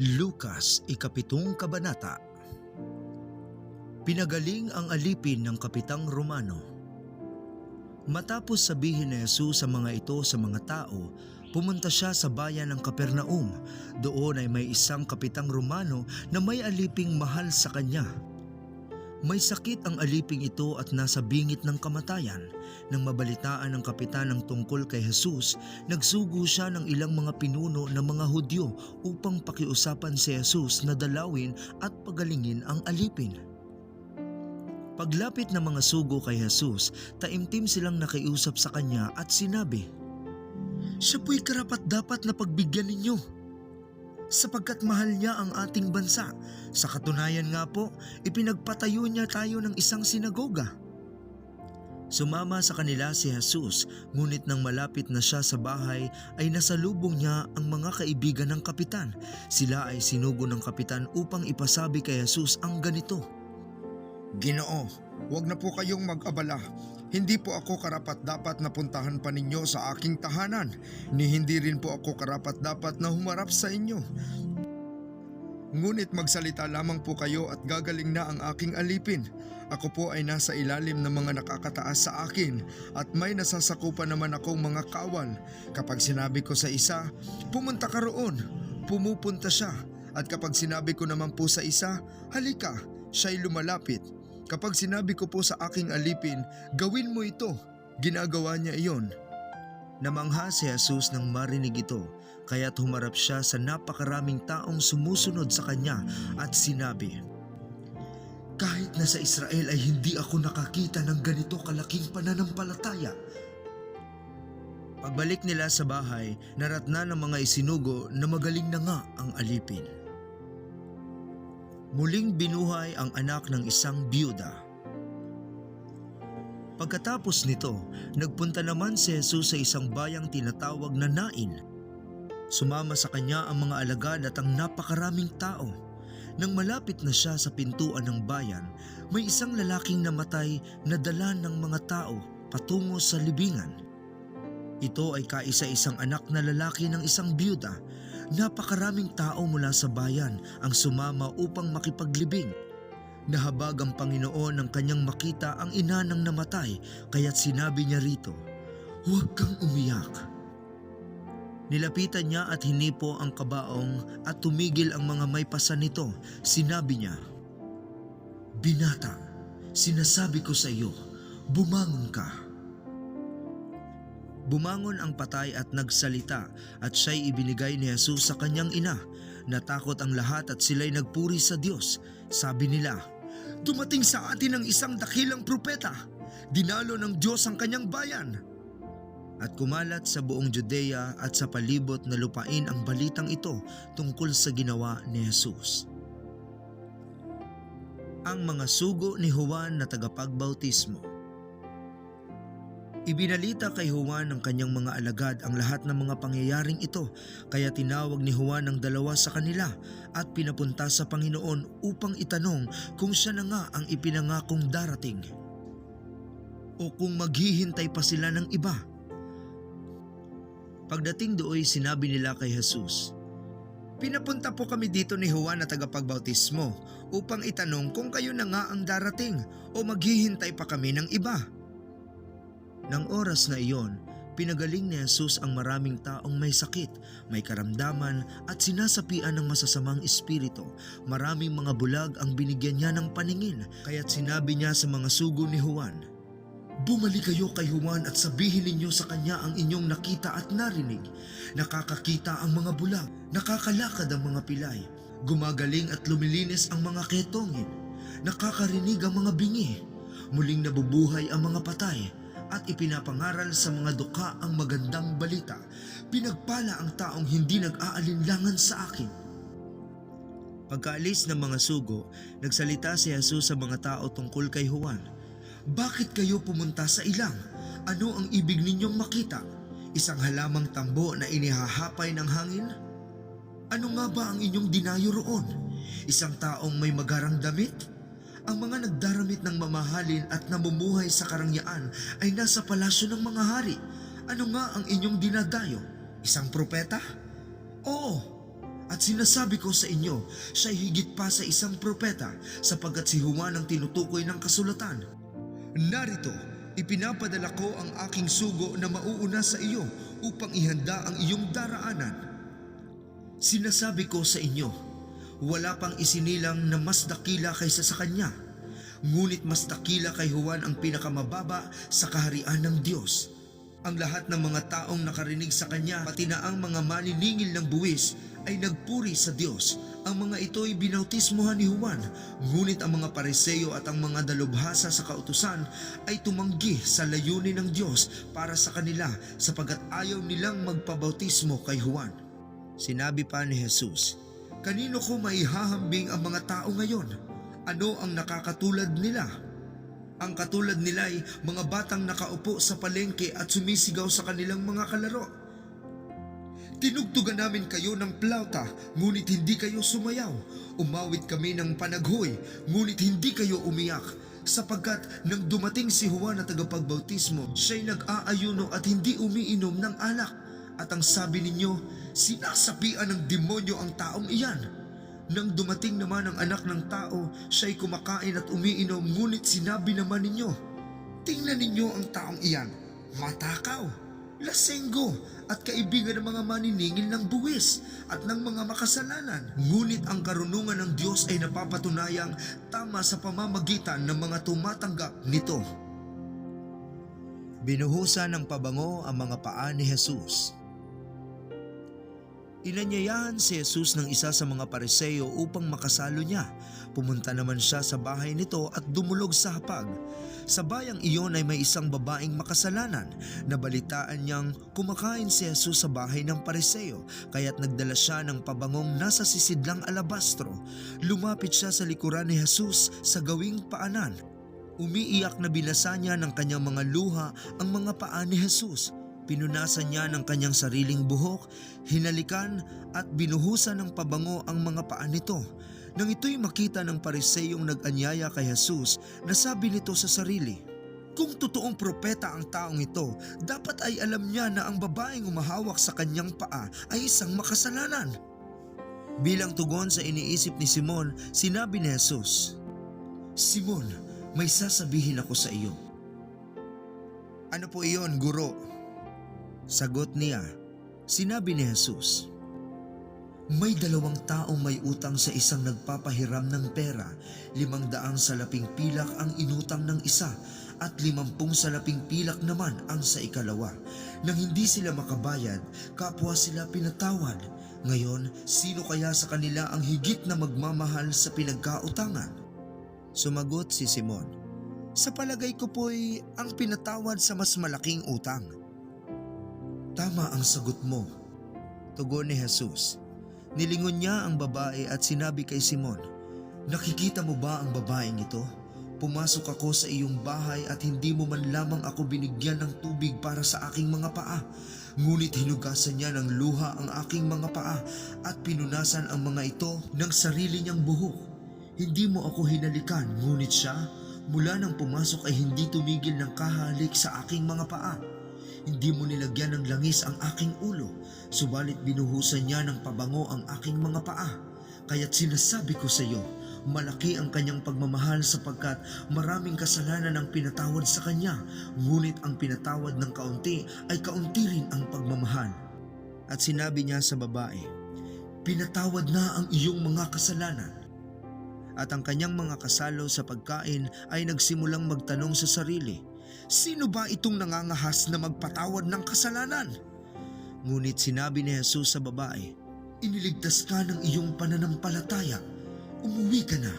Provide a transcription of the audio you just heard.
Lukas, ikapitong kabanata. Pinagaling ang alipin ng kapitang Romano. Matapos sabihin ni Jesus sa mga ito sa mga tao, pumunta siya sa bayan ng Capernaum. Doon ay may isang kapitang Romano na may aliping mahal sa kanya. May sakit ang aliping ito at nasa bingit ng kamatayan. Nang mabalitaan ng kapitan ng tungkol kay Jesus, nagsugo siya ng ilang mga pinuno ng mga Hudyo upang pakiusapan si Jesus na dalawin at pagalingin ang alipin. Paglapit ng mga sugo kay Jesus, taimtim silang nakiusap sa kanya at sinabi, "Siya po'y karapat-dapat na pagbigyan ninyo, sapagkat mahal niya ang ating bansa. Sa katunayan nga po, ipinagpatayo niya tayo ng isang sinagoga." Sumama sa kanila si Jesus, ngunit nang malapit na siya sa bahay ay nasalubong niya ang mga kaibigan ng kapitan. Sila ay sinugo ng kapitan upang ipasabi kay Jesus ang ganito, "Ginoo, huwag na po kayong mag-abala. Hindi po ako karapat-dapat na puntahan pa ninyo sa aking tahanan, ni hindi rin po ako karapat-dapat na humarap sa inyo. Ngunit magsalita lamang po kayo at gagaling na ang aking alipin. Ako po ay nasa ilalim ng mga nakakataas sa akin at may nasasakupan naman akong mga kawal. Kapag sinabi ko sa isa, pumunta ka roon, pumupunta siya. At kapag sinabi ko naman po sa isa, halika, siya'y lumalapit. Kapag sinabi ko po sa aking alipin, gawin mo ito, ginagawa niya iyon." Namangha si Jesus nang marinig ito, kaya't humarap siya sa napakaraming taong sumusunod sa kanya at sinabi, "Kahit na sa Israel ay hindi ako nakakita ng ganito kalaking pananampalataya." Pagbalik nila sa bahay, naratnan ng mga isinugo na magaling na nga ang alipin. Muling binuhay ang anak ng isang biyuda. Pagkatapos nito, nagpunta naman si Jesus sa isang bayang tinatawag na Nain. Sumama sa kanya ang mga alagad at ang napakaraming tao. Nang malapit na siya sa pintuan ng bayan, may isang lalaking namatay na dala ng mga tao patungo sa libingan. Ito ay kaisa-isang anak na lalaki ng isang biyuda. Napakaraming tao mula sa bayan ang sumama upang makipaglibing. Nahabag ang Panginoon ng kanyang makita ang ina ng namatay, kaya't sinabi niya rito, "Huwag kang umiyak." Nilapitan niya at hinipo ang kabaong at tumigil ang mga may pasa nito. Sinabi niya, "Binata, sinasabi ko sa iyo, bumangon ka." Bumangon ang patay at nagsalita at siya'y ibinigay ni Jesus sa kanyang ina. Natakot ang lahat at sila'y nagpuri sa Diyos. Sabi nila, "Dumating sa atin ang isang dakilang propeta. Dinalo ng Diyos ang kanyang bayan." At kumalat sa buong Judea at sa palibot na lupain ang balitang ito tungkol sa ginawa ni Jesus. Ang mga sugo ni Juan na tagapagbautismo. Ibinalita kay Juan ng kanyang mga alagad ang lahat ng mga pangyayaring ito, kaya tinawag ni Juan ang dalawa sa kanila at pinapunta sa Panginoon upang itanong kung siya na nga ang ipinangakong darating o kung maghihintay pa sila ng iba. Pagdating doon, sinabi nila kay Jesus, "Pinapunta po kami dito ni Juan na tagapagbautismo upang itanong kung kayo na nga ang darating o maghihintay pa kami ng iba." Nang oras na iyon, pinagaling ni Jesus ang maraming taong may sakit, may karamdaman at sinasapian ng masasamang espiritu. Maraming mga bulag ang binigyan niya ng paningin, kaya't sinabi niya sa mga sugo ni Juan, "Bumalik kayo kay Juan at sabihin ninyo sa kanya ang inyong nakita at narinig. Nakakakita ang mga bulag, nakakalakad ang mga pilay, gumagaling at lumilinis ang mga ketongin, nakakarinig ang mga bingi, muling nabubuhay ang mga patay, at ipinapangaral sa mga duka ang magandang balita. Pinagpala ang taong hindi nag-aalinlangan sa akin." Pagkaalis ng mga sugo, nagsalita si Jesus sa mga tao tungkol kay Juan. "Bakit kayo pumunta sa ilang? Ano ang ibig ninyong makita? Isang halamang tambo na inihahapay ng hangin? Ano nga ba ang inyong dinayo roon? Isang taong may magarang damit? Ang mga nagdaramit ng mamahalin at namumuhay sa karangyaan ay nasa palasyo ng mga hari. Ano nga ang inyong dinadayo? Isang propeta? Oo, At sinasabi ko sa inyo, siya'y higit pa sa isang propeta sapagkat si Juan ang tinutukoy ng kasulatan. Narito, ipinapadala ko ang aking sugo na mauuna sa iyo upang ihanda ang iyong daraanan. Sinasabi ko sa inyo, wala pang isinilang na mas dakila kaysa sa kanya. Ngunit mas dakila kay Juan ang pinakamababa sa kaharian ng Diyos. Ang lahat ng mga taong nakarinig sa kanya, pati na ang mga maniningil ng buwis, ay nagpuri sa Diyos. Ang mga ito'y binautismohan ni Juan, ngunit ang mga Pariseo at ang mga dalubhasa sa kautusan ay tumanggi sa layunin ng Diyos para sa kanila sapagkat ayaw nilang magpabautismo kay Juan. Sinabi pa ni Jesus, "Kanino ko maihahambing ang mga tao ngayon? Ano ang nakakatulad nila? Ang katulad nila ay mga batang nakaupo sa palengke at sumisigaw sa kanilang mga kalaro. Tinugtugan namin kayo ng plauta, ngunit hindi kayo sumayaw. Umawit kami ng panaghoy, ngunit hindi kayo umiyak. Sapagkat nang dumating si Juan na tagapagbautismo, siya'y nag-aayuno at hindi umiinom ng alak. At ang sabi ninyo, sinasapian ng demonyo ang taong iyan. Nang dumating naman ang anak ng tao, siya'y kumakain at umiinom, ngunit sinabi naman ninyo, tingnan ninyo ang taong iyan, matakaw, lasenggo, at kaibigan ng mga maniningil ng buwis at ng mga makasalanan. Ngunit ang karunungan ng Diyos ay napapatunayang tama sa pamamagitan ng mga tumatanggap nito." Binuhusan ng pabango ang mga paa ni Jesus. Inanyayahan si Jesus ng isa sa mga Pariseo upang makasalo niya. Pumunta naman siya sa bahay nito at dumulog sa hapag. Sa bayang iyon ay may isang babaeng makasalanan. Nabalitaan niyang kumakain si Jesus sa bahay ng Pariseo, kaya't nagdala siya ng pabangong nasa sisidlang alabastro. Lumapit siya sa likuran ni Jesus sa gawing paanan. Umiiyak na binasa niya ng kanyang mga luha ang mga paa ni Jesus. Pinunasan niya ng kanyang sariling buhok, hinalikan at binuhusan ng pabango ang mga paa nito. Nang ito'y makita ng Pariseyong nag-anyaya kay Jesus, nasabi nito sa sarili, "Kung totoong propeta ang taong ito, dapat ay alam niya na ang babaeng umahawak sa kanyang paa ay isang makasalanan." Bilang tugon sa iniisip ni Simon, sinabi ni Jesus, "Simon, may sasabihin ako sa iyo." "Ano po iyon, Guro?" Sagot niya. Sinabi ni Jesus, "May 2 taong may utang sa isang nagpapahiram ng pera. 500 salaping pilak ang inutang ng isa at 50 salaping pilak naman ang sa ikalawa. Nang hindi sila makabayad, kapwa sila pinatawad. Ngayon, sino kaya sa kanila ang higit na magmamahal sa pinagkautangan?" Sumagot si Simon, "Sa palagay ko po'y ang pinatawad sa mas malaking utang." "Tama ang sagot mo," tugon ni Jesus. Nilingon niya ang babae at sinabi kay Simon, "Nakikita mo ba ang babaeng ito? Pumasok ako sa iyong bahay at hindi mo man lamang ako binigyan ng tubig para sa aking mga paa. Ngunit hinugasan niya ng luha ang aking mga paa at pinunasan ang mga ito ng sarili niyang buhok. Hindi mo ako hinalikan, ngunit siya, mula nang pumasok ay hindi tumigil ng kahalik sa aking mga paa. Hindi mo nilagyan ng langis ang aking ulo, subalit binuhusan niya ng pabango ang aking mga paa. Kaya't sinasabi ko sa iyo, malaki ang kanyang pagmamahal sapagkat maraming kasalanan ang pinatawad sa kanya, ngunit ang pinatawad ng kaunti ay kaunti rin ang pagmamahal." At sinabi niya sa babae, "Pinatawad na ang iyong mga kasalanan." At ang kanyang mga kasalo sa pagkain ay nagsimulang magtanong sa sarili, "Sino ba itong nangangahas na magpatawad ng kasalanan?" Ngunit sinabi ni Jesus sa babae, "Iniligtas ka ng iyong pananampalataya. Umuwi ka na."